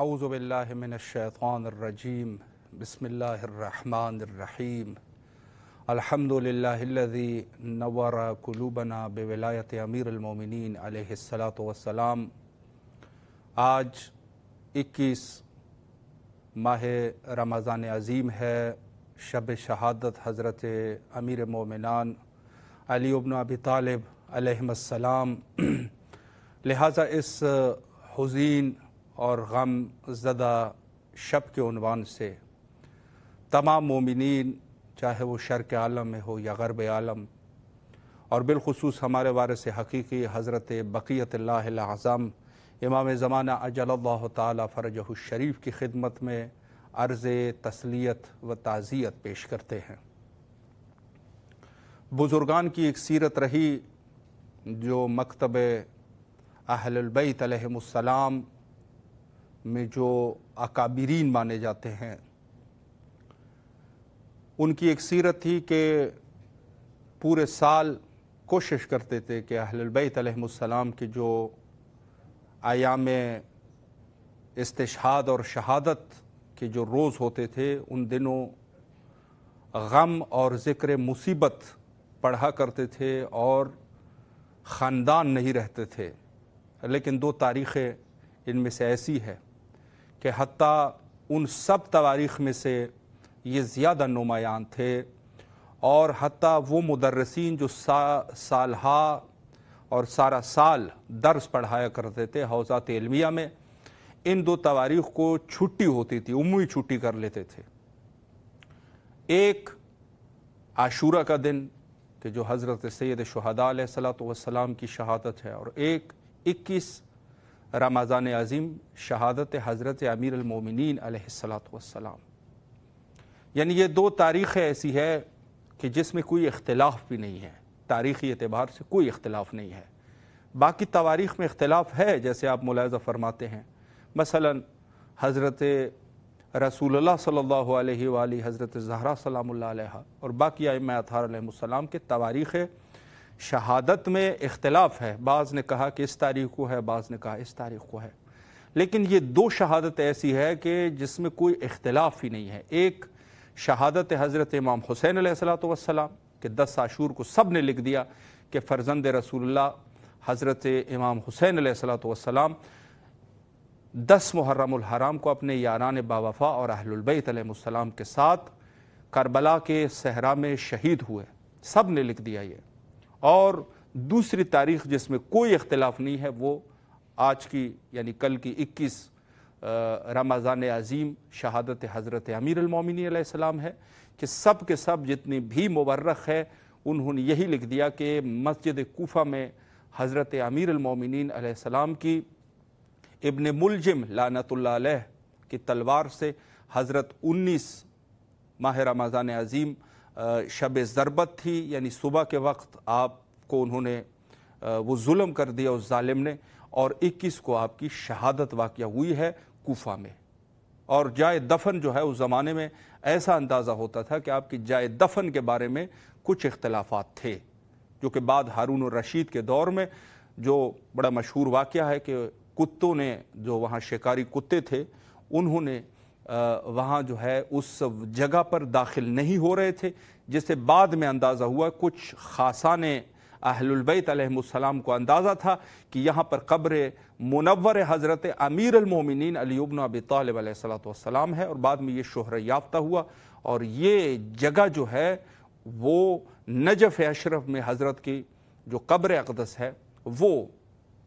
اعوذ باللہ من الشیطان الرجیم بسم اللہ الرحمن الرحیم الحمد للہ الذی نور قلوبنا بولایت امیر المومنین علیہ الصلاۃ والسلام۔ آج 21 ماہ رمضان عظیم ہے، شب شہادت حضرت امیر مومنان علی بن ابی طالب علیہ السلام۔ لہٰذا اس حزین اور غم زدہ شب کے عنوان سے تمام مومنین، چاہے وہ شرق عالم میں ہو یا غرب عالم، اور بالخصوص ہمارے وارث حقیقی حضرت بقیت اللہ الاعظم امام زمانہ عجل اللہ تعالی فرجہ الشریف کی خدمت میں عرض تسلیت و تعزیت پیش کرتے ہیں۔ بزرگان کی ایک سیرت رہی جو مکتب اہل البیت علیہم السلام میں جو اکابرین مانے جاتے ہیں، ان کی ایک سیرت تھی کہ پورے سال کوشش کرتے تھے کہ اہل البیت علیہم السلام کے جو ایام استشہاد اور شہادت کے جو روز ہوتے تھے، ان دنوں غم اور ذکر مصیبت پڑھا کرتے تھے اور خاندان نہیں رہتے تھے۔ لیکن 2 تاریخیں ان میں سے ایسی ہے کہ حتیٰ ان سب تواریخ میں سے یہ زیادہ نمایاں تھے، اور حتیٰ وہ مدرسین جو سالہا اور سارا سال درس پڑھایا کرتے تھے حوزات علمیہ میں، ان 2 تواریخ کو چھٹی ہوتی تھی، عمومی چھٹی کر لیتے تھے۔ ایک عاشورہ کا دن کہ جو حضرت سید شہداء علیہ الصلوۃ والسلام کی شہادت ہے، اور ایک 21 رمضان عظیم شہادت حضرت امیر المومنین علیہ الصلوۃ والسلام۔ یعنی یہ 2 تاریخیں ایسی ہے کہ جس میں کوئی اختلاف بھی نہیں ہے، تاریخی اعتبار سے کوئی اختلاف نہیں ہے۔ باقی تواریخ میں اختلاف ہے، جیسے آپ ملاحظہ فرماتے ہیں، مثلا حضرت رسول اللہ صلی اللہ علیہ وآلہ، حضرت زہرا سلام اللہ علیہ، اور باقی ائمہ اطہار علیہ السلام کے تواریخ شہادت میں اختلاف ہے۔ بعض نے کہا کہ اس تاریخ کو ہے، بعض نے کہا اس تاریخ کو ہے، لیکن یہ 2 شہادت ایسی ہے کہ جس میں کوئی اختلاف ہی نہیں ہے۔ ایک شہادت حضرت امام حسین علیہ السلام کہ 10 عاشور کو سب نے لکھ دیا کہ فرزند رسول اللہ حضرت امام حسین علیہ السلام 10 محرم الحرام کو اپنے یاران باوفا اور اہل البیت علیہ السلام کے ساتھ کربلا کے صحرا میں شہید ہوئے، سب نے لکھ دیا یہ۔ اور دوسری تاریخ جس میں کوئی اختلاف نہیں ہے وہ آج کی یعنی کل کی 21 رمضان عظیم شہادت حضرت امیر المومنین علیہ السلام ہے کہ سب کے سب جتنی بھی مورخ ہے انہوں نے یہی لکھ دیا کہ مسجد کوفہ میں حضرت امیر المومنین علیہ السلام کی ابن ملجم لعنت اللہ علیہ کی تلوار سے حضرت 19 ماہ رمضان عظیم شب ضربت تھی، یعنی صبح کے وقت آپ کو انہوں نے وہ ظلم کر دیا اس ظالم نے، اور 21 کو آپ کی شہادت واقع ہوئی ہے کوفہ میں۔ اور جائے دفن جو ہے اس زمانے میں ایسا اندازہ ہوتا تھا کہ آپ کی جائے دفن کے بارے میں کچھ اختلافات تھے، جو کہ بعد ہارون الرشید کے دور میں جو بڑا مشہور واقعہ ہے کہ کتوں نے، جو وہاں شکاری کتے تھے، انہوں نے وہاں جو ہے اس جگہ پر داخل نہیں ہو رہے تھے، جس سے بعد میں اندازہ ہوا، کچھ خاصان اہل البیت علیہ السلام کو اندازہ تھا کہ یہاں پر قبر منور حضرت امیر المومنین علی بن ابی طالب علیہ السلام ہے، اور بعد میں یہ شہرت یافتہ ہوا، اور یہ جگہ جو ہے وہ نجف اشرف میں حضرت کی جو قبر اقدس ہے وہ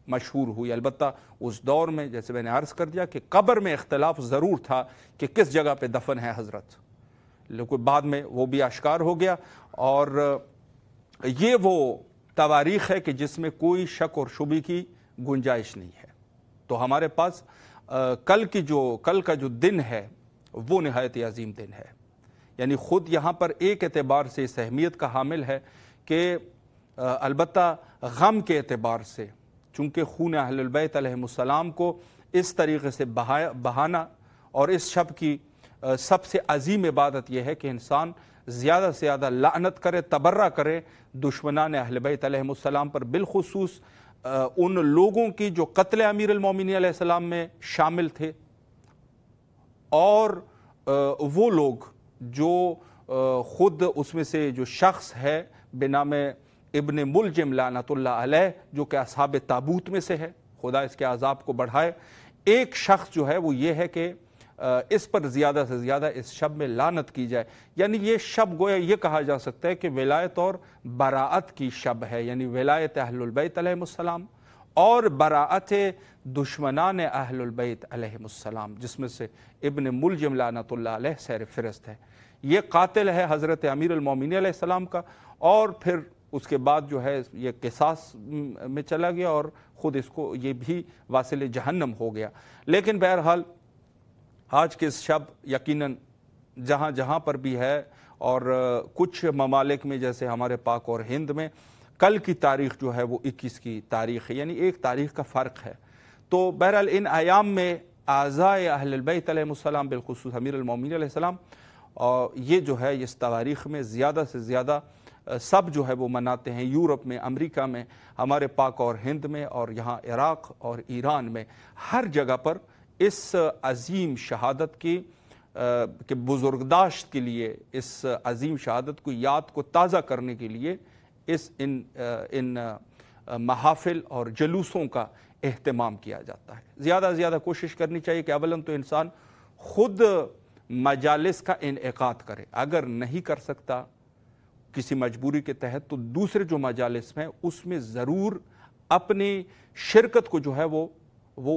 مشہور ہوئی۔ البتہ اس دور میں جیسے میں نے عرض کر دیا کہ قبر میں اختلاف ضرور تھا کہ کس جگہ پہ دفن ہے حضرت، لیکن بعد میں وہ بھی آشکار ہو گیا۔ اور یہ وہ تواریخ ہے کہ جس میں کوئی شک اور شبہ کی گنجائش نہیں ہے۔ تو ہمارے پاس کل کا جو دن ہے وہ نہایت عظیم دن ہے، یعنی خود یہاں پر ایک اعتبار سے اس اہمیت کا حامل ہے کہ البتہ غم کے اعتبار سے، چونکہ خون اہل البیت علیہ السلام کو اس طریقے سے بہانا، اور اس شب کی سب سے عظیم عبادت یہ ہے کہ انسان زیادہ سے زیادہ لعنت کرے، تبرہ کرے دشمنان اہل بیت علیہ السلام پر، بالخصوص ان لوگوں کی جو قتل امیر المومنین علیہ السلام میں شامل تھے، اور وہ لوگ جو خود اس میں سے جو شخص ہے بنام ابن ملجم لعنت اللہ علیہ جو کہ اصحاب تابوت میں سے ہے، خدا اس کے عذاب کو بڑھائے، ایک شخص جو ہے وہ یہ ہے کہ اس پر زیادہ سے زیادہ اس شب میں لعنت کی جائے. یعنی یہ شب گویا یہ کہا جا سکتا ہے کہ ولایت اور براعت کی شب ہے، یعنی ولایت اہل البیت علیہم السلام اور براعت دشمنان اہل البیت علیہم السلام، جس میں سے ابن ملجم لعنت اللہ علیہ سیر فہرست ہے. یہ قاتل ہے حضرت امیر المومنین علیہ السلام کا، اور پھر اس کے بعد جو ہے یہ قصاص میں چلا گیا اور خود اس کو یہ بھی واصل جہنم ہو گیا. لیکن بہرحال آج کے اس شب یقیناً جہاں جہاں پر بھی ہے، اور کچھ ممالک میں جیسے ہمارے پاک اور ہند میں کل کی تاریخ جو ہے وہ 21 کی تاریخ ہے، یعنی ایک تاریخ کا فرق ہے. تو بہرحال ان ایام میں اعزائے اہل البیت علیہ السلام بالخصوص امیر المومنین علیہ السلام، اور یہ جو ہے اس تاریخ میں زیادہ سے زیادہ سب جو ہے وہ مناتے ہیں. یورپ میں، امریکہ میں، ہمارے پاک اور ہند میں، اور یہاں عراق اور ایران میں، ہر جگہ پر اس عظیم شہادت کی کہ بزرگداشت کے لیے، اس عظیم شہادت کو یاد کو تازہ کرنے کے لیے ان محافل اور جلوسوں کا اہتمام کیا جاتا ہے. زیادہ سے زیادہ کوشش کرنی چاہیے کہ اولاً تو انسان خود مجالس کا انعقاد کرے، اگر نہیں کر سکتا کسی مجبوری کے تحت تو دوسرے جو مجالس ہیں اس میں ضرور اپنی شرکت کو جو ہے وہ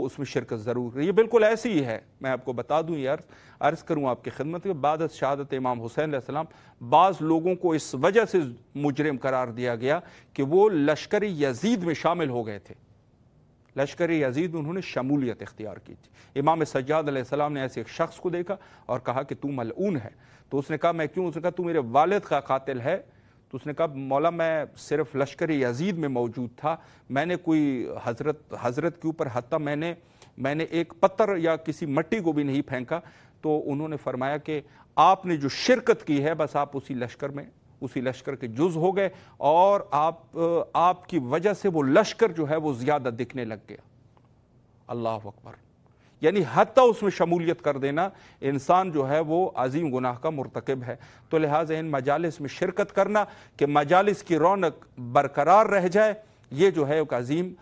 اس میں شرکت ضرور. یہ بالکل ایسی ہی ہے، میں آپ کو بتا دوں، یہ عرض کروں آپ کی خدمت کہ بعد از شہادت امام حسین علیہ السلام بعض لوگوں کو اس وجہ سے مجرم قرار دیا گیا کہ وہ لشکر یزید میں شامل ہو گئے تھے. لشکر یزید میں انہوں نے شمولیت اختیار کی تھی. امام سجاد علیہ السلام نے ایسے ایک شخص کو دیکھا اور کہا کہ تو ملعون ہے. تو اس نے کہا میں کیوں؟ اس نے کہا تو میرے والد کا قاتل ہے. تو اس نے کہا مولا میں صرف لشکر یزید میں موجود تھا، میں نے کوئی حضرت کے اوپر حتیٰ میں نے ایک پتھر یا کسی مٹی کو بھی نہیں پھینکا. تو انہوں نے فرمایا کہ آپ نے جو شرکت کی ہے بس آپ اسی لشکر کے جز ہو گئے، اور آپ کی وجہ سے وہ لشکر جو ہے وہ زیادہ دکھنے لگ گیا. اللہ اکبر. یعنی حتیٰ اس میں شمولیت کر دینا انسان جو ہے وہ عظیم گناہ کا مرتکب ہے. تو لہٰذا ان مجالس میں شرکت کرنا کہ مجالس کی رونق برقرار رہ جائے، یہ جو ہے ایک عظیم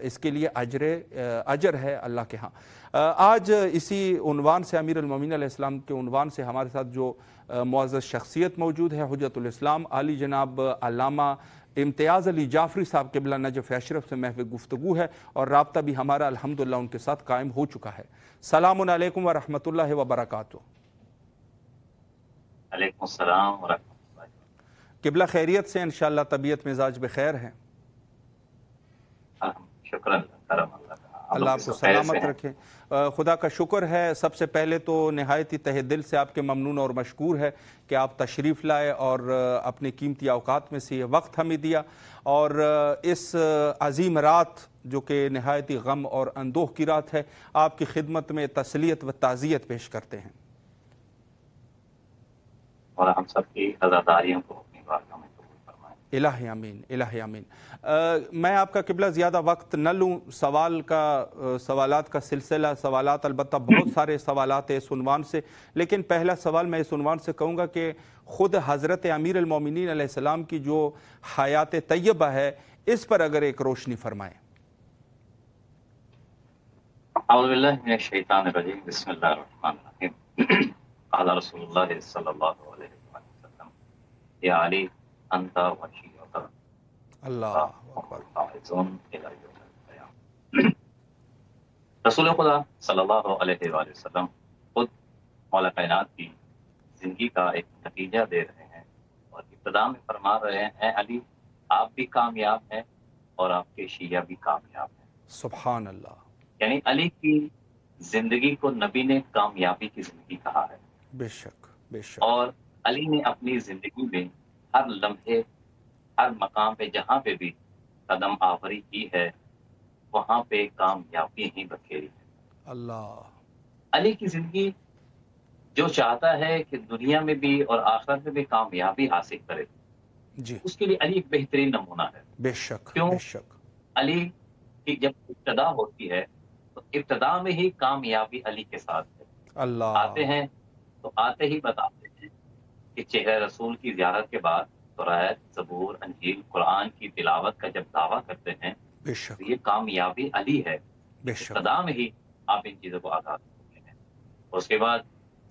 اس کے لیے اجر ہے اللہ کے ہاں. آج اسی عنوان سے امیر المومنین علیہ السلام کے عنوان سے ہمارے ساتھ جو معزز شخصیت موجود ہے، حجت الاسلام عالی جناب علامہ امتیاز علی جعفری صاحب قبلہ نجف اشرف سے محو گفتگو ہے، اور رابطہ بھی ہمارا الحمدللہ ان کے ساتھ قائم ہو چکا ہے. السلام علیکم ورحمۃ اللہ وبرکاتہ. علیکم السلام ورحمۃ اللہ. قبلہ خیریت سے انشاءاللہ، طبیعت مزاج بخیر ہے؟ شکر اللہ اللہ آپ کو سلامت رکھے. خدا کا شکر ہے. سب سے پہلے تو نہایت ہی تہ دل سے آپ کے ممنون اور مشکور ہے کہ آپ تشریف لائے اور اپنے قیمتی اوقات میں سے یہ وقت ہمیں دیا، اور اس عظیم رات جو کہ نہایت ہی غم اور اندوہ کی رات ہے، آپ کی خدمت میں تسلیت و تعزیت پیش کرتے ہیں. اور ہم سب کی عزاداریوں کو اپنی بارگاہ میں قبول فرمائیں. الہی آمین، الہی آمین. میں آپ کا قبلہ زیادہ وقت نہ لوں. سوالات کا سلسلہ، سوالات البتہ بہت سارے سوالات ہیں اس عنوان سے، لیکن پہلا سوال میں اس عنوان سے کہوں گا کہ خود حضرت امیر المومنین علیہ السلام کی جو حیات طیبہ ہے اس پر اگر ایک روشنی فرمائیں. اعوذ باللہ من الشیطان الرجیم. بسم اللہ الرحمن الرحیم. قال رسول اللہ صلی اللہ علیہ وسلم یا علی انت وشی اللہ اکبر. رسول خدا صلی اللہ علیہ وآلہ وسلم خود مولا کائنات کی زندگی کا ایک نتیجہ دے رہے ہیں، اور ابتدا میں فرما رہے ہیں اے علی آپ بھی کامیاب ہیں اور آپ کے شیعہ بھی کامیاب ہیں. سبحان اللہ. یعنی علی کی زندگی کو نبی نے کامیابی کی زندگی کہا ہے. بے شک بے شک. اور علی نے اپنی زندگی میں ہر لمحے، ہر مقام پہ جہاں پہ بھی قدم آوری کی ہے وہاں پہ کامیابی ہی بکھیری ہے. اللہ. علی کی زندگی جو چاہتا ہے کہ دنیا میں بھی اور آخرت میں بھی کامیابی حاصل کرے، جی اس کے لیے علی ایک بہترین نمونہ ہے. بے شک کیوں؟ بے شک. علی کی جب ابتدا ہوتی ہے تو ابتدا میں ہی کامیابی علی کے ساتھ ہے. اللہ آتے ہیں تو آتے ہی بتاتے ہیں کہ چہرہ رسول کی زیارت کے بعد قرآن، زبور، انجیل، قرآن کی تلاوت کا جب دعویٰ کرتے ہیں بے تو شک یہ کامیابی علی ہے. بے شک ابتدا میں ہی آپ ان چیزوں کو آگاہ ہوتے ہیں. اس کے بعد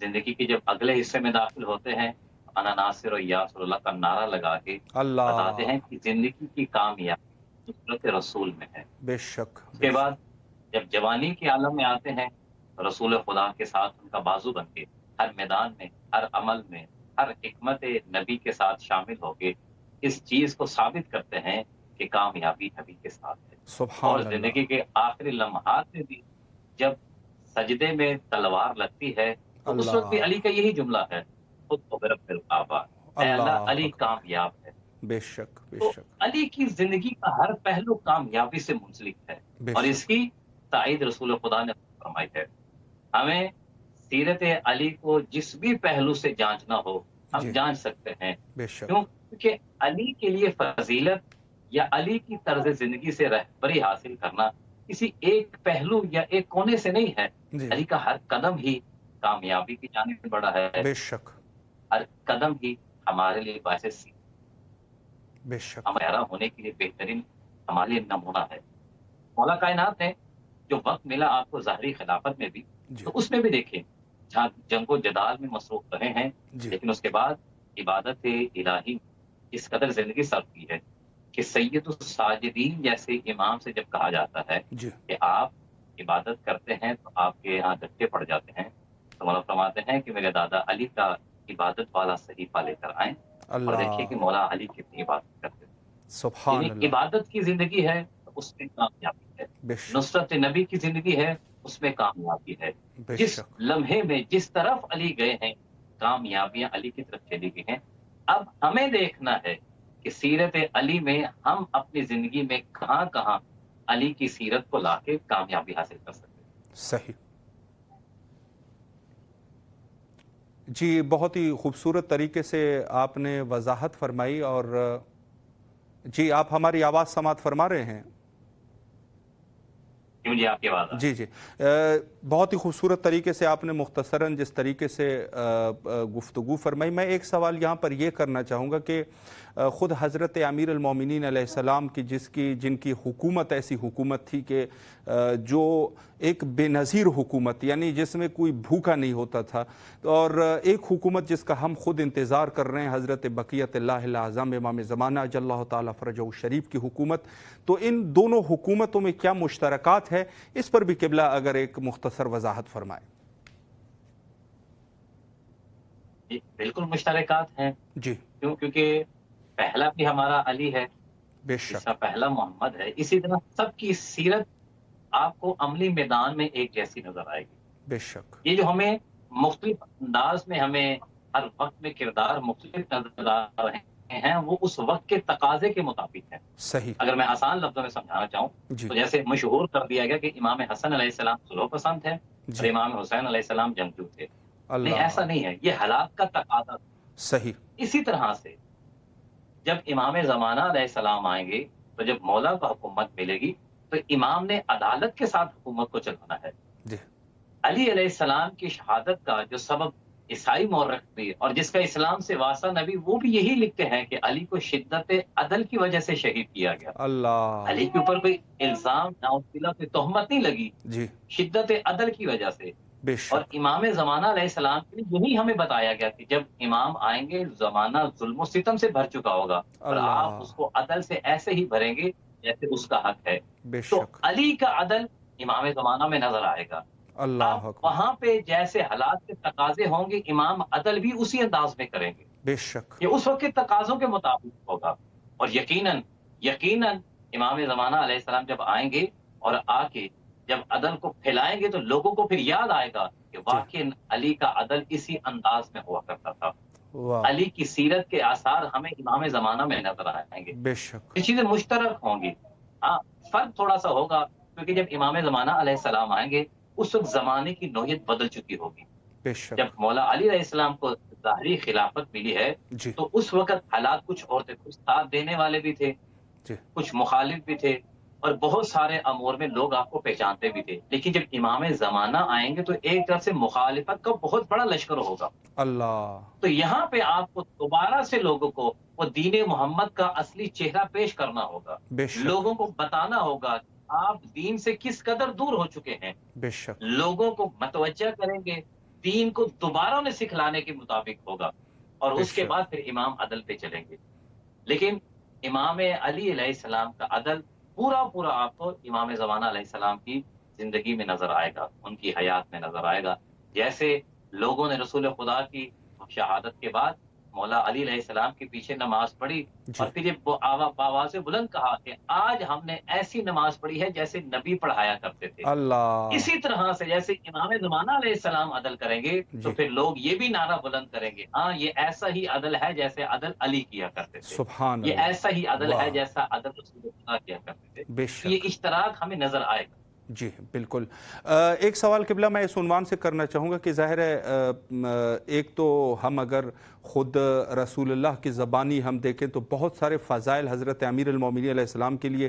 زندگی کے جب اگلے حصے میں داخل ہوتے ہیں، انا ناصر و یا رسول اللہ کا نعرہ لگا کے بتاتے اللہ ہیں کہ زندگی کی کامیابی نصرت رسول میں ہے. بے شک اس بے کے بعد شک جب جوانی کے عالم میں آتے ہیں، رسول خدا کے ساتھ ان کا بازو بن کے ہر میدان میں، ہر عمل میں، ہر حکمت نبی کے ساتھ شامل ہو کے اس چیز کو ثابت کرتے ہیں کہ کامیابی نبی کے ساتھ ہے. اور سبحان اللہ زندگی کے آخری لمحات میں بھی جب سجدے میں تلوار لگتی ہے تو اس وقت بھی اللہ علی کا یہی جملہ ہے، خود کو برب الکعبہ، اے اللہ اللہ علی اکبر کامیاب ہے. بے شک بے تو شک علی کی زندگی کا ہر پہلو کامیابی سے منسلک ہے بے اور اس شک کی تائید رسول خدا نے فرمائی ہے. ہمیں سیرت علی کو جس بھی پہلو سے جانچنا ہو ہم جی جانچ سکتے ہیں. بے شک کیونکہ علی کے لیے فضیلت یا علی کی طرز زندگی سے رہبری حاصل کرنا کسی ایک پہلو یا ایک کونے سے نہیں ہے. جی علی کا ہر قدم ہی کامیابی کی جانب بڑھا ہے، بے شک ہر قدم ہی ہمارے لیے باعث بے شک ہمارا ہونے کے لیے بہترین ہمارے لیے نمونہ ہے. مولا کائنات نے جو وقت ملا آپ کو ظاہری خلافت میں بھی، جی تو اس میں بھی دیکھیں جہاں جنگ و جدال میں مصروف رہے ہیں، جی لیکن اس کے بعد عبادت الہی اس قدر زندگی صرف کی ہے کہ سید الساجدین جیسے امام سے جب کہا جاتا ہے جی کہ آپ عبادت کرتے ہیں تو آپ کے یہاں دھکے پڑ جاتے ہیں، تو مولا فرماتے ہیں کہ میرے دادا علی کا عبادت والا صحیفہ لے کر آئیں اور دیکھیے کہ اللہ مولا علی کتنی عبادت کرتے ہیں. سبحان یعنی اللہ عبادت کی زندگی ہے تو اس میں کامیابی ہے، بے شک نصرت نبی کی زندگی ہے اس میں کامیابی ہے. بے جس شک لمحے میں جس طرف علی گئے ہیں کامیابیاں علی کی طرف چلی گئی ہیں. اب ہمیں دیکھنا ہے کہ سیرت علی میں ہم اپنی زندگی میں کہاں کہاں علی کی سیرت کو لا کے کامیابی حاصل کر سکتے ہیں. صحیح. جی بہت ہی خوبصورت طریقے سے آپ نے وضاحت فرمائی. اور جی آپ ہماری آواز سماعت فرما رہے ہیں؟ کیوں جی آپ کی آواز جی جی بہت ہی خوبصورت طریقے سے آپ نے مختصراً جس طریقے سے گفتگو فرمائی. میں ایک سوال یہاں پر یہ کرنا چاہوں گا کہ خود حضرت امیر المومنین علیہ السلام کی جن کی حکومت ایسی حکومت تھی کہ جو ایک بے نظیر حکومت، یعنی جس میں کوئی بھوکا نہیں ہوتا تھا، اور ایک حکومت جس کا ہم خود انتظار کر رہے ہیں، حضرت بقیت اللہ الاعظم امام زمانہ اجل اللہ تعالیٰ فرجہ الشریف کی حکومت. تو ان دونوں حکومتوں میں کیا مشترکات ہے، اس پر بھی قبلہ اگر ایک مختصر وضاحت فرمائیں. جی بالکل مشترکات ہیں. جی کیونکہ پہلا بھی ہمارا علی ہے، بے اس شک کا پہلا محمد ہے. اسی طرح سب کی سیرت آپ کو عملی میدان میں ایک جیسی نظر آئے گی. بے شک یہ جو ہمیں مختلف انداز میں ہمیں ہر وقت میں کردار مختلف نظر آ رہے ہیں، وہ اس وقت کے تقاضے کے مطابق ہے. صحیح. اگر میں آسان لفظوں میں سمجھانا چاہوں جی تو جیسے مشہور کر دیا گیا کہ امام حسن علیہ السلام صلح پسند ہے اور جی امام حسین علیہ السلام جنگجو تھے. نہیں، اللہ ایسا نہیں ہے، یہ حالات کا تقاضا تھا. صحیح. اسی طرح سے جب امام زمانہ علیہ السلام آئیں گے تو جب مولا کو حکومت ملے گی تو امام نے عدالت کے ساتھ حکومت کو چلانا ہے. جی علی علیہ السلام کی شہادت کا جو سبب عیسائی مورخ بھی اور جس کا اسلام سے واسطہ نبی، وہ بھی یہی لکھتے ہیں کہ علی کو شدت عدل کی وجہ سے شہید کیا گیا. اللہ علی کے اوپر کوئی الزام نعوذ کوئی تہمت نہیں لگی، جی شدت عدل کی وجہ سے. بے اور شک امام زمانہ علیہ السلام کے لیے یہی ہمیں بتایا گیا کہ جب امام آئیں گے زمانہ ظلم و ستم سے بھر چکا ہوگا اور آپ اس اللہ کو عدل سے ایسے ہی بھریں گے جیسے اس کا حق ہے. بے تو شک علی کا عدل امام زمانہ میں نظر آئے گا. اللہ اب اکبر وہاں پہ جیسے حالات کے تقاضے ہوں گے امام عدل بھی اسی انداز میں کریں گے. بے شک یہ اس وقت کے تقاضوں کے مطابق ہوگا. اور یقیناً امام زمانہ علیہ السلام جب آئیں گے اور آ کے جب عدل کو پھیلائیں گے تو لوگوں کو پھر یاد آئے گا کہ واقعی علی کا عدل اسی انداز میں ہوا کرتا تھا. واہ علی کی سیرت کے آثار ہمیں امام زمانہ میں نظر آئیں گے. بے شک یہ چیزیں مشترک ہوں گی. ہاں فرق تھوڑا سا ہوگا کیونکہ جب امام زمانہ علیہ السلام آئیں گے اس وقت زمانے کی نوعیت بدل چکی ہوگی. بے شک جب مولا علی علیہ السلام کو ظاہری خلافت ملی ہے جی تو اس وقت حالات کچھ اور تھے. کچھ ساتھ دینے والے بھی تھے، جی کچھ مخالف بھی تھے. اور بہت سارے امور میں لوگ آپ کو پہچانتے بھی تھے، لیکن جب امام زمانہ آئیں گے تو ایک طرف سے مخالفت کا بہت بڑا لشکر ہوگا۔ اللہ، تو یہاں پہ آپ کو دوبارہ سے لوگوں کو وہ دین محمد کا اصلی چہرہ پیش کرنا ہوگا، بے شک، لوگوں کو بتانا ہوگا کہ آپ دین سے کس قدر دور ہو چکے ہیں، بے شک، لوگوں کو متوجہ کریں گے، دین کو دوبارہ انہیں سکھلانے کے مطابق ہوگا، اور بے اس کے شک، بعد پھر امام عدل پہ چلیں گے۔ لیکن امام علی علیہ السلام کا عدل پورا پورا آپ کو امام زمانہ علیہ السلام کی زندگی میں نظر آئے گا، ان کی حیات میں نظر آئے گا۔ جیسے لوگوں نے رسول خدا کی شہادت کے بعد مولا علی علیہ السلام کے پیچھے نماز پڑھی، جی، اور پھر جب وہ آواز بلند کہا کہ آج ہم نے ایسی نماز پڑھی ہے جیسے نبی پڑھایا کرتے تھے، اللہ، اسی طرح سے جیسے امام زمانہ علیہ السلام عدل کریں گے تو جی، پھر لوگ یہ بھی نعرہ بلند کریں گے، ہاں یہ ایسا ہی عدل ہے جیسے عدل علی کیا کرتے تھے، سبحان یہ اللہ، ایسا ہی عدل ہے واہ، جیسا عدل رسول اللہ کیا کرتے تھے۔ بے تو یہ شک، اشتراک ہمیں نظر آئے گا۔ جی بالکل۔ ایک سوال قبلہ میں اس عنوان سے کرنا چاہوں گا کہ ظاہر ہے ایک تو ہم اگر خود رسول اللہ کی زبانی ہم دیکھیں تو بہت سارے فضائل حضرت امیر المومنین علیہ السلام کے لیے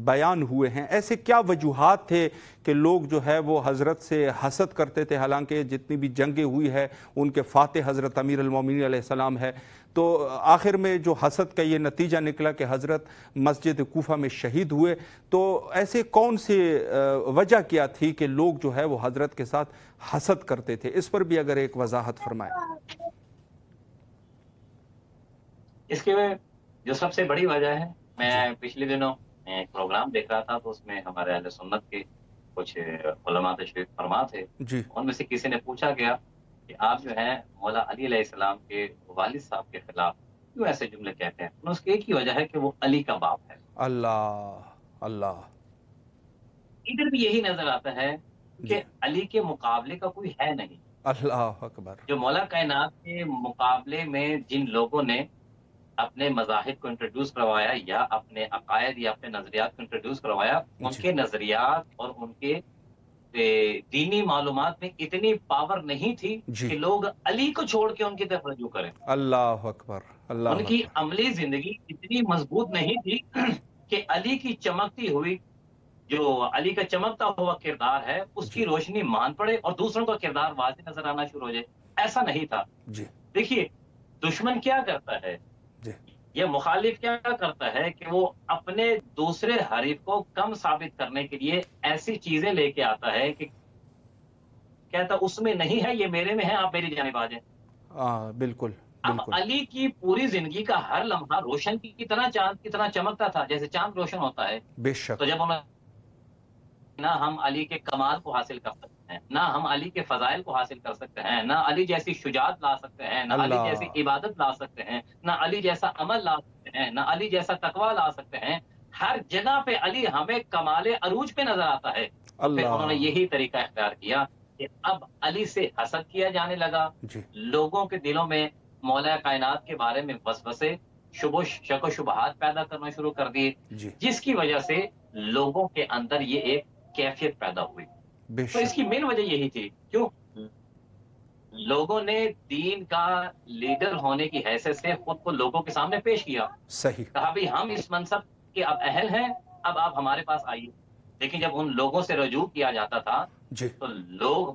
بیان ہوئے ہیں، ایسے کیا وجوہات تھے کہ لوگ جو ہے وہ حضرت سے حسد کرتے تھے؟ حالانکہ جتنی بھی جنگیں ہوئی ہے ان کے فاتح حضرت امیر المومنین علیہ السلام ہے، تو آخر میں جو حسد کا یہ نتیجہ نکلا کہ حضرت مسجد کوفہ میں شہید ہوئے، تو ایسے کون سے وجہ کیا تھی کہ لوگ جو ہے وہ حضرت کے ساتھ حسد کرتے تھے؟ اس پر بھی اگر ایک وضاحت فرمائیں۔ اس کے جو سب سے بڑی وجہ ہے، جی، میں پچھلے دنوں ایک پروگرام دیکھ رہا تھا تو اس میں ہمارے اہل سنت کے کچھ علماء تشریف فرما تھے، جی، ان میں سے کسی نے پوچھا گیا کہ آپ جو ہے مولا علی علیہ السلام کے والد صاحب کے خلاف کیوں ایسے جملے کہتے ہیں؟ اس کی ایک ہی وجہ ہے کہ وہ علی کا باپ ہے۔ اللہ، اللہ، ادھر بھی یہی نظر آتا ہے جی، کہ علی کے مقابلے کا کوئی ہے نہیں۔ اللہ اکبر، جو مولا کائنات کے مقابلے میں جن لوگوں نے اپنے مذاہب کو انٹروڈیوس کروایا یا اپنے عقائد یا اپنے نظریات کو انٹروڈیوس کروایا، ان جی، کے نظریات اور ان کے دینی معلومات میں اتنی پاور نہیں تھی جی، کہ لوگ علی کو چھوڑ کے ان کی طرف رجوع کریں۔ اللہ اکبر، ان اللہ کی اکبر، عملی زندگی اتنی مضبوط نہیں تھی کہ علی کی چمکتی ہوئی جو علی کا چمکتا ہوا کردار ہے اس جی، کی روشنی مان پڑے اور دوسروں کا کردار واضح نظر آنا شروع ہو جائے، ایسا نہیں تھا۔ جی، دیکھیے دشمن کیا کرتا ہے، جی، یہ مخالف کیا کرتا ہے کہ وہ اپنے دوسرے حریف کو کم ثابت کرنے کے لیے ایسی چیزیں لے کے آتا ہے کہ کہتا اس میں نہیں ہے، یہ میرے میں ہے، آپ میری جانب آ جائیں۔ ہاں بالکل، اب بالکل، علی کی پوری زندگی کا ہر لمحہ روشن کی طرح چاند کی طرح چمکتا تھا، جیسے چاند روشن ہوتا ہے۔ بے تو شک، جب انہوں نہ ہم علی کے کمال کو حاصل کر سکتے ہیں، نہ ہم علی کے فضائل کو حاصل کر سکتے ہیں، نہ علی جیسی شجاعت لا سکتے ہیں، نہ علی جیسی اللہ، عبادت لا سکتے ہیں، نہ علی جیسا عمل لا سکتے ہیں، نہ علی جیسا تقوی لا سکتے ہیں، ہر جگہ پہ علی ہمیں کمال عروج پہ نظر آتا ہے۔ تو پھر انہوں نے اللہ، یہی طریقہ اختیار کیا کہ اب علی سے حسد کیا جانے لگا، جی، لوگوں کے دلوں میں مولا کائنات کے بارے میں وسوسے، شک و شبہات پیدا کرنا شروع کر دیے، جی، جس کی وجہ سے لوگوں کے اندر یہ ایک کیفیت پیدا ہوئی۔ بے تو اس کی شک، مین وجہ یہی تھی، کیوں لوگوں نے دین کا لیڈر ہونے کی حیثیت سے خود کو لوگوں کے سامنے پیش کیا، صحیح، کہا بھی ہم اس منصب کے اب اہل ہیں، اب آپ ہمارے پاس آئیے۔ لیکن جب ان لوگوں سے رجوع کیا جاتا تھا جی، تو لوگ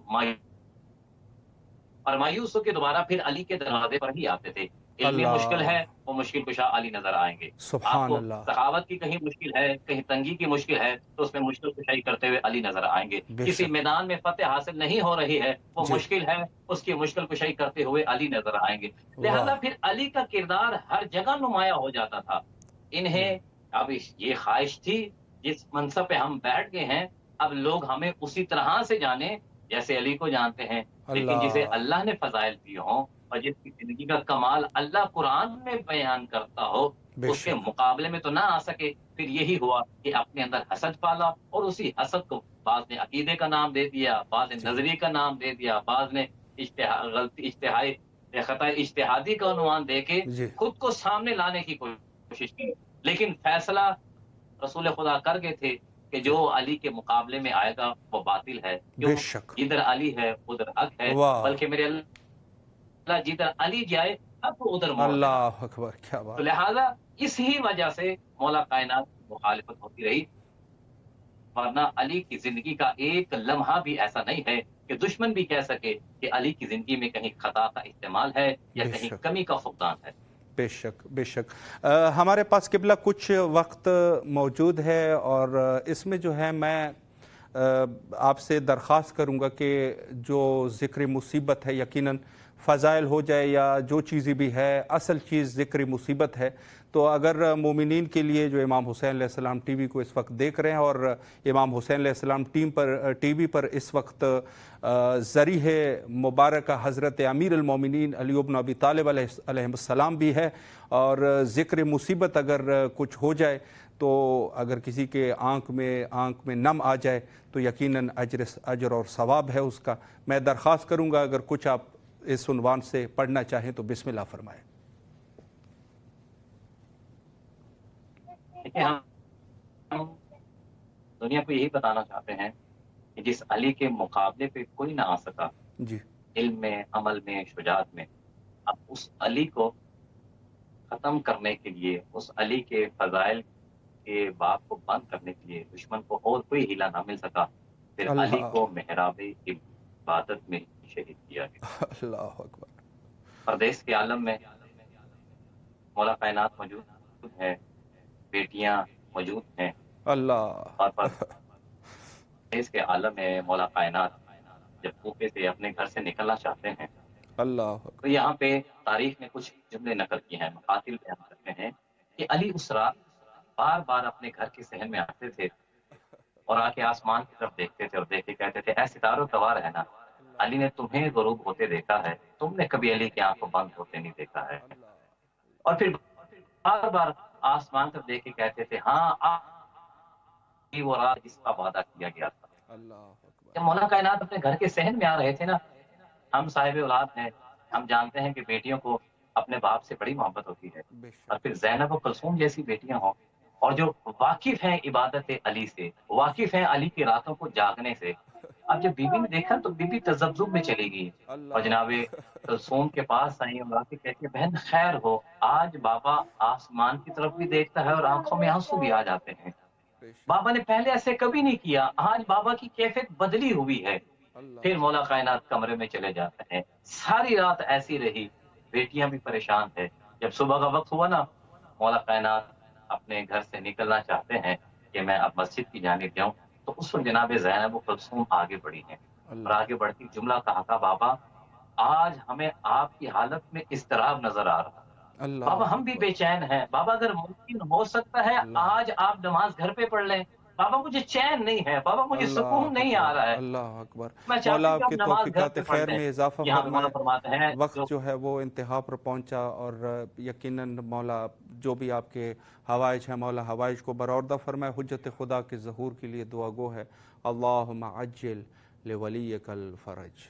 مایوسوں کے دوبارہ پھر علی کے دروازے پر ہی آتے تھے۔ علمی مشکل اللہ، ہے، وہ مشکل کشا علی نظر آئیں گے۔ آپ سبحان کو اللہ، سخاوت کی کہیں مشکل ہے، کہیں تنگی کی مشکل ہے تو اس میں مشکل کشائی کرتے ہوئے علی نظر آئیں گے۔ بے کسی شک، میدان میں فتح حاصل نہیں ہو رہی ہے، وہ جی، مشکل ہے، اس کی مشکل کشائی کرتے ہوئے علی نظر آئیں گے۔ واہ، لہذا پھر علی کا کردار ہر جگہ نمایاں ہو جاتا تھا۔ جی، انہیں اب یہ خواہش تھی جس منصب پہ ہم بیٹھ گئے ہیں اب لوگ ہمیں اسی طرح سے جانیں جیسے علی کو جانتے ہیں، لیکن جسے اللہ، اللہ نے فضائل دیے ہوں اور جس کی زندگی کا کمال اللہ قرآن میں بیان کرتا ہو بے اس کے شک، مقابلے میں تو نہ آ سکے۔ پھر یہی ہوا کہ اپنے اندر حسد پالا اور اسی حسد کو بعض نے عقیدے کا نام دے دیا، بعض نے جی، نظریے کا نام دے دیا، بعض نے غلطی خطا اجتہادی کا عنوان دے کے جی، خود کو سامنے لانے کی کوشش کی۔ لیکن فیصلہ رسول خدا کر گئے تھے کہ جی، جو علی کے مقابلے میں آئے گا وہ باطل ہے، بے کیوں شک، جدھر علی ہے ادھر حق ہے، واہ، بلکہ میرے اللہ جدھر علی جائے اب تو ادھر موڑ دینا۔ اللہ اکبر، کیا تو بات، لہٰذا اس ہی وجہ سے مولا کائنات کی مخالفت ہوتی رہی۔ ورنہ علی کی زندگی کا ایک لمحہ بھی ایسا نہیں ہے کہ دشمن بھی کہہ سکے کہ علی کی زندگی میں کہیں خطا کا استعمال ہے یا بے کہیں شک کمی کا فقدان ہے۔ بے شک بے شک۔ ہمارے پاس قبلہ کچھ وقت موجود ہے، اور اس میں جو ہے میں آپ سے درخواست کروں گا کہ جو ذکر مصیبت ہے، یقیناً فضائل ہو جائے یا جو چیزیں بھی ہے، اصل چیز ذکر مصیبت ہے۔ تو اگر مومنین کے لیے جو امام حسین علیہ السلام ٹی وی کو اس وقت دیکھ رہے ہیں، اور امام حسین علیہ السلام ٹی وی پر اس وقت ذریعہ مبارکہ حضرت امیر المومنین علی بن ابی طالب علیہ السلام بھی ہے، اور ذکر مصیبت اگر کچھ ہو جائے تو اگر کسی کے آنکھ میں نم آ جائے تو یقیناً اجر اور ثواب ہے اس کا۔ میں درخواست کروں گا اگر کچھ آپ اس عنوان سے پڑھنا چاہیں تو بسم اللہ فرمائیں۔ دیکھیں، ہم دنیا کو یہی بتانا چاہتے ہیں کہ جس علی کے مقابلے پہ کوئی نہ آ سکا جی علم میں، عمل میں، شجاعت میں، اب اس علی کو ختم کرنے کے لیے، اس علی کے فضائل کے باب کو بند کرنے کے لیے دشمن کو اور کوئی ہیلا نہ مل سکا، پھر علی اللہ کو محراب عبادت میں شہید کیا گیا۔ اللہ اکبر۔ پردیس کے عالم میں مولا کائنات موجود ہے، بیٹیاں موجود ہیں، اللہ اور پردیس کے عالم میں مولا کائنات جب کوفے سے اپنے گھر سے نکلنا چاہتے ہیں اللہ تو یہاں پہ تاریخ نے کچھ جملے نقل کیے ہیں، مقاتل بیان کرتے ہیں کہ علی اس رات بار بار اپنے گھر کے صحن میں آتے تھے اور آ کے آسمان کی طرف دیکھتے تھے اور دیکھ کے کہتے تھے، اے ستاروں سوار ہے نا، علی نے تمہیں غروب ہوتے دیکھا ہے، تم نے کبھی علی کی آنکھوں بند ہوتے نہیں دیکھا ہے۔ اور پھر بار بار آسمان طرف دیکھ کے کہتے تھے، ہاں وہ رات جس کا وعدہ کیا گیا تھا۔ جب مولا کائنات اپنے گھر کے صحن میں آ رہے تھے نا، ہم صاحب اولاد ہیں، ہم جانتے ہیں کہ بیٹیوں کو اپنے باپ سے بڑی محبت ہوتی ہے، بے اور شک پھر زینب و کلثوم جیسی بیٹیاں ہوں اور جو واقف ہیں عبادت علی سے، واقف ہیں علی کی راتوں کو جاگنے سے۔ اب جب بی بی نے دیکھا تو بی بی تذبذب میں چلی گئی اور جناب اللہ کلثوم کے پاس آئی اور آ کے کہتی ہے، بہن خیر ہو، آج بابا آسمان کی طرف بھی دیکھتا ہے اور آنکھوں میں آنسو بھی آ جاتے ہیں۔ بے شک بابا نے پہلے ایسے کبھی نہیں کیا، آج بابا کی کیفیت بدلی ہوئی ہے۔ پھر اللہ مولا کائنات کمرے میں چلے جاتے ہیں، ساری رات ایسی رہی، بیٹیاں بھی پریشان تھے۔ جب صبح کا وقت ہوا نا، مولا کائنات اپنے گھر سے نکلنا چاہتے ہیں کہ میں اب مسجد کی جانب جاؤں، تو اس وقت جناب زینب و کلثوم آگے بڑھی ہیں اور اللہ آگے بڑھتی جملہ کہا تھا، بابا آج ہمیں آپ کی حالت میں اضطراب نظر آ رہا ہے، بابا اللہ ہم بھی اکبر بے چین ہیں، بابا اگر ممکن ہو سکتا ہے اللہ آج آپ نماز گھر پہ پڑھ لیں، بابا مجھے چین نہیں ہے، بابا مجھے سکون اللہ نہیں آ اکبر رہا ہے، اللہ اکبر۔ میں چاہتی مولا ہوں کہ آپ آپ کی نماز گھر توفیقات پہ پڑھ خیر لیں۔ میں اضافہ یہاں پہ مولا فرمائے۔ فرماتے ہیں وقت جو ہے وہ انتہا پر پہنچا، اور یقیناً مولا جو بھی آپ کے حوائج ہیں مولا حوائج کو برآوردہ فرمائے۔ حجت خدا کے ظہور کے لیے دعا گو ہے، اللہم عجل لولیک الفرج۔